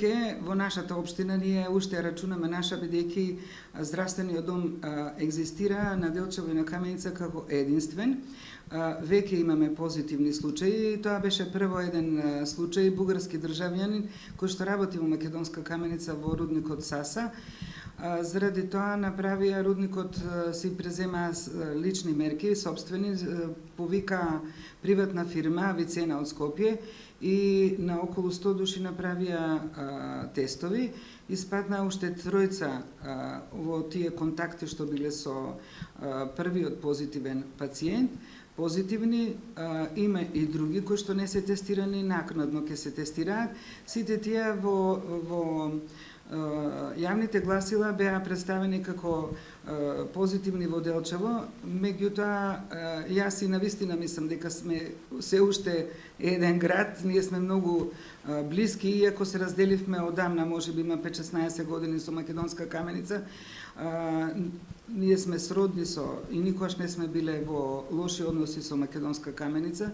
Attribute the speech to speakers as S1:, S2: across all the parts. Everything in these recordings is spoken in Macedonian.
S1: веќе во нашата општина ние уште рачунаме наша, бидејќи здравствениот дом екзистира на Делчево и на Каменица како единствен. Веќе имаме позитивни случаи. Тоа беше прво еден случај бугарски државјанин кој што работи во Македонска Каменица во рудникот Саса. Заради тоа направија рудникот си презема лични мерки, собствени, повика приватна фирма Вицена од Скопје и на околу 100 души направија тестови. Испадна уште тројца во тие контакти што биле со првиот позитивен пациент. Позитивни, има и други кои што не се тестирани, накнадно ќе се тестираат. Сите тие во јавните гласила беа представени како позитивни во Делчево, меѓутоа јас и навистина мислам дека сме се уште еден град, ние сме многу блиски, иако се разделивме одамна, можеби има 5-16 години со Македонска Каменица, ние сме сродни и никогаш не сме биле во лоши односи со Македонска Каменица.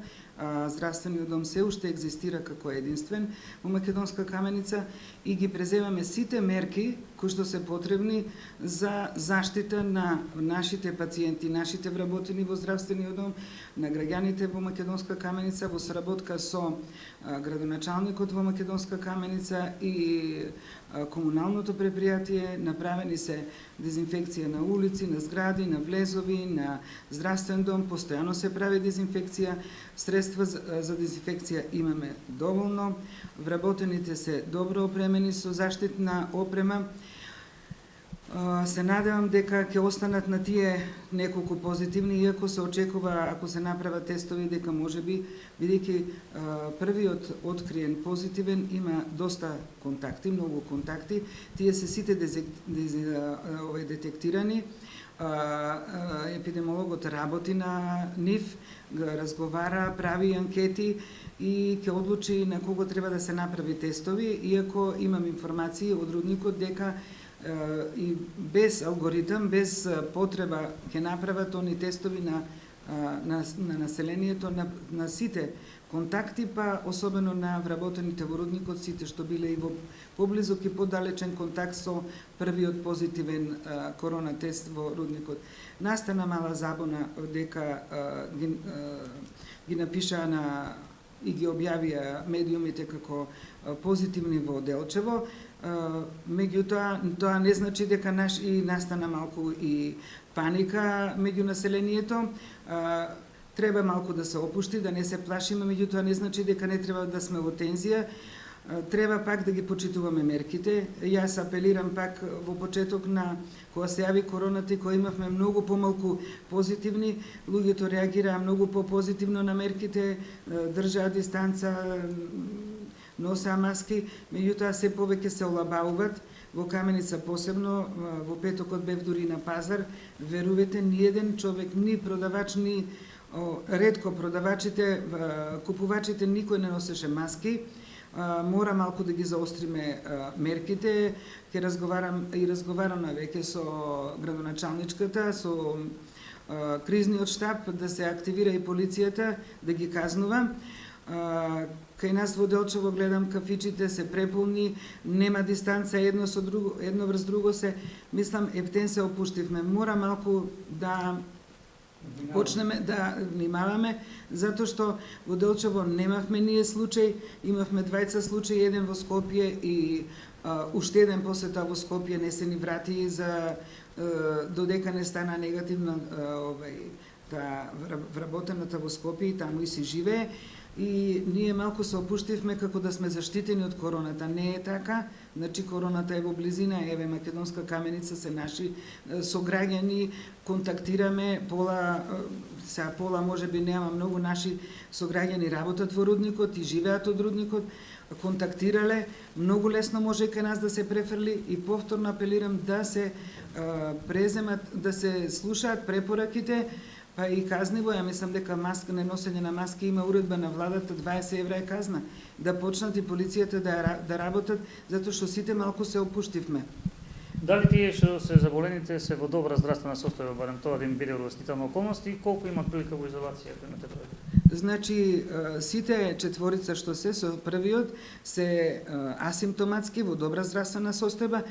S1: Здравствениот дом се уште екзистира како единствен во Македонска Каменица и ги преземаме сите мерки кои што се потребни за заштита на нашите пациенти, нашите вработени во здравствениот дом, на граѓаните во Македонска Каменица, во соработка со градоначалникот во Македонска Каменица и комуналното предпријатие. Направени се дезинфекција на улици, на згради, на влезови, на здравствен дом, постојано се прави дезинфекција, средства за дезинфекција имаме доволно, вработените се добро опремени со заштитна опрема. Се надевам дека ќе останат на тие неколку позитивни, иако се очекува, ако се направат тестови, дека можеби, бидејќи првиот откриен позитивен има доста контакти, многу контакти, тие се сите детектирани. Епидемиологот работи на нив, разговара, прави анкети и ќе одлучи на кого треба да се направи тестови, иако имам информации од рудникот дека и без алгоритам, без потреба ќе направат они тестови на населението, на сите контакти, па особено на вработените во рудникот, сите што биле и во поблизок и подалечен контакт со првиот позитивен корона тест во рудникот. Настана мала забуна дека ги напишаа и ги објавија медиумите како позитивни во Делчево. Меѓутоа, тоа не значи дека и настана малку и паника меѓу населението. Треба малку да се опушти, да не се плашиме, меѓутоа не значи дека не треба да сме во тензија. Треба пак да ги почитуваме мерките. Јас апелирам пак во почеток кога се јави короната и кога имавме многу помалку позитивни, луѓето реагираа многу попозитивно на мерките, држаа дистанца, носеа маски, меѓутоа се повеќе се олабавуваат. Во Каменица посебно, во петокот бев дури на пазар, верувате, ниеден човек, ни продавач, ни ретко продавачите, купувачите, никој не носеше маски. Мора малку да ги заостриме мерките. Ќе разговараме веќе со градоначалничката, со кризниот штаб, да се активира и полицијата, да ги казнува. Кај нас во Делчево гледам кафичите се преполни, нема дистанца едно врз друго се, мислам, ептен се опуштивме. Мора малку да почнеме да внимаваме, затоа што во Делчево немавме ние случај, имавме двајца случаи, еден во Скопје и уште еден после тоа во Скопје не се ни врати додека не стана негативна вработената во Скопје и таму и си живее. И ние малку се опуштивме како да сме заштитени од короната. Не е така. Значи короната е во близина, еве Македонска Каменица се наши сограѓани, контактираме, пола можеби нема многу наши сограѓани работат во рудникот и живеат од рудникот, контактирале, многу лесно може кај нас да се префрли и повторно апелирам да се преземат, да се слушаат препораките, па и казниво, ја мислам дека не носење на маски има уредба на владата, 20 евра е казна. Да почнат и полицијата да работат, затоа што сите малку се опуштивме.
S2: Дали тие што се заболените се во добра здравствена состојба, барем тоа да им биде во воспитална околност и колку имат прилика во изолација, ако имате предвид?
S1: Значи, сите четворица што се со првиот се асимптоматски во добра здравствена состојба.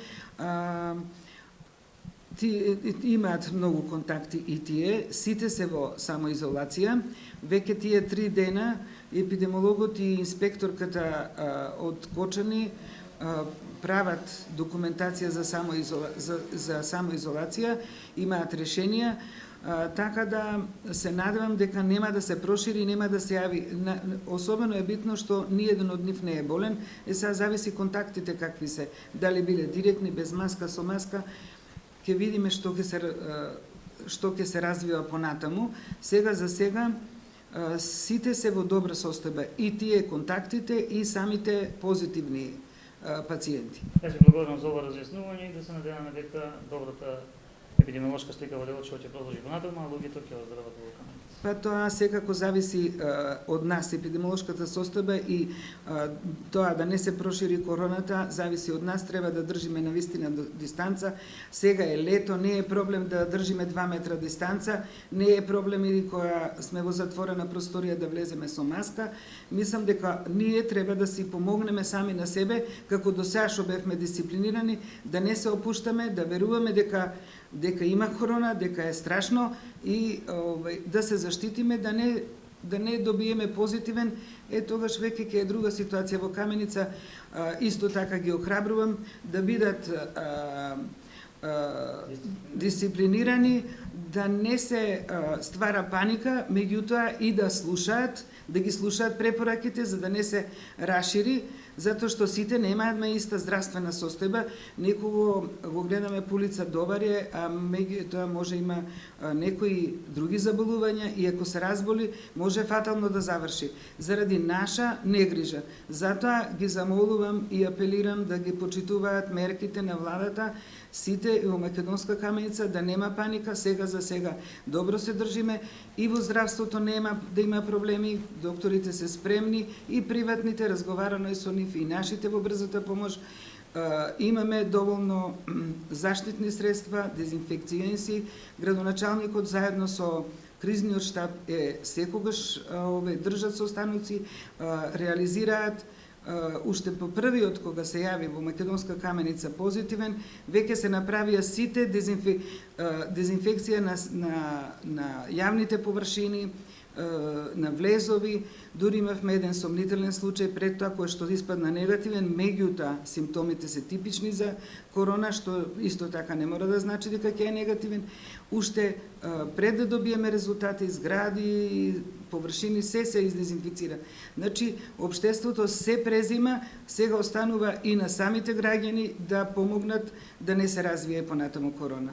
S1: Имаат многу контакти и тие, сите се во самоизолација. Веќе тие 3 дена епидемиологот и инспекторката од Кочани прават документација за самоизолација, имаат решенија, така да се надевам дека нема да се прошири и нема да се јави. Особено е битно што ниеден од нив не е болен, сега зависи контактите какви се, дали биле директни, без маска, со маска, ќе видиме што ќе се развива понатаму. Сега за сега сите се во добра состојба, и тие контактите и самите позитивни пациенти.
S2: Јас ви благодарам за ова разјаснување и да се надеваме дека добрата епидемиолошка слика во Делчево ќе продолжи понатаму, а луѓето ќе оздрават во Каменица.
S1: Па тоа секако зависи од нас, епидемиолошката состојба и тоа да не се прошири короната, зависи од нас, треба да држиме навистина дистанца. Сега е лето, не е проблем да држиме 2 метра дистанца, не е проблем и кога сме во затворена просторија да влеземе со маска. Мислам дека ние треба да си помогнеме сами на себе, како до сега што бевме дисциплинирани, да не се опуштаме, да веруваме дека има корона, дека е страшно и да се заштитиме, да не добиеме позитивен, тогаш веќе ќе е друга ситуација во Каменица. Исто така ги охрабрувам да бидат дисциплинирани, да не се ствара паника, меѓутоа и да слушаат, да ги слушаат препораките за да не се рашири, затоа што сите немаат иста здравствена состојба. Некого го гледаме по улица добар е, а меѓутоа може има некои други заболувања и ако се разболи, може фатално да заврши. Заради наша негрижа. Затоа ги замолувам и апелирам да ги почитуваат мерките на владата, сите во Македонска Каменица, да нема паника, сега за сега добро се држиме и во здравството нема да има проблеми, докторите се спремни и приватните, разговарано и со нив и нашите во брзата помош. Имаме доволно заштитни средства, дезинфекцијенси, градоначалникот заедно со кризниот штаб секогаш држат состаноци, реализираат. Уште по првиот кога се јави во Македонска Каменица позитивен, веќе се направија сите дезинфекција на јавните површини, на влезови, дури имавме еден сомнителен случај пред тоа кој што испадна негативен, меѓутоа симптомите се типични за корона, што исто така не мора да значи дека ќе е негативен. Уште пред да добиеме резултати, згради, површини, се издезинфицира. Значи, општеството се презима, сега останува и на самите граѓани да помогнат да не се развие понатаму корона.